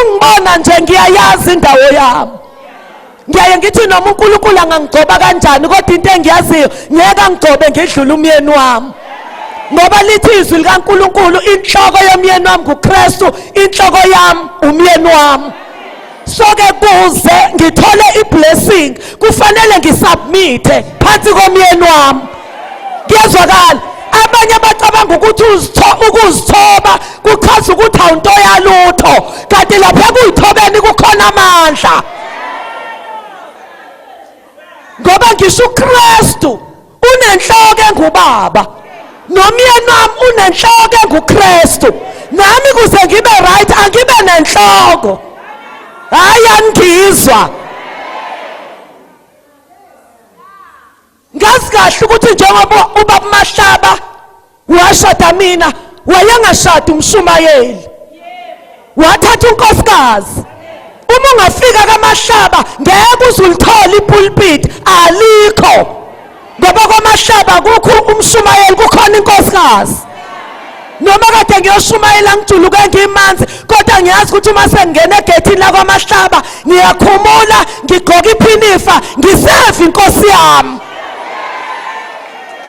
ungibona nje ngiyayazi indawo yami. Ngiyaye ngithi noma uNkulunkulu angangigcoba kanjani kodwa into engiyaziyo ngeke angigcobe ngidlula umyeni wami. Ngoba lithi izwi likaNkulunkulu inhloko yomyeni wami nguKristu, inhloko yami umyeni wami. So ke kuze ngithole iblessing kufanele ngisubmit phansi komyeni wami. Kuyezwakala abanye bacabanga ukuthi ukuzithoba kuchaza ukuthi awunto yalutho, kanti lapha kuyithobeni kukhona amandla. Ngoba ngisho uKristu unenhloko engubaba, nomyeni wami unenhloko enguKristu, nami kuze ngibe right angibe nenhloko. Hayi angizwa. Ngazi kahle ukuthi njengoba ubaba Mahlaba washada mina, wayengashada uMshumayeli, wathatha unkosikazi. Uma ungafika kaMahlaba ngeke uzulithola ipulpit, alikho. Ngoba kwaMahlaba kukho uMshumayeli, kukhona inkosikazi. Noma kade ngiyoshumayela ngijuluke ngimanzi, kodwa ngiyazi ukuthi uma sengena egethini la kwaMahlaba ngiyakhumula, ngigqoka iphinifa, ngiseva inkosi yami.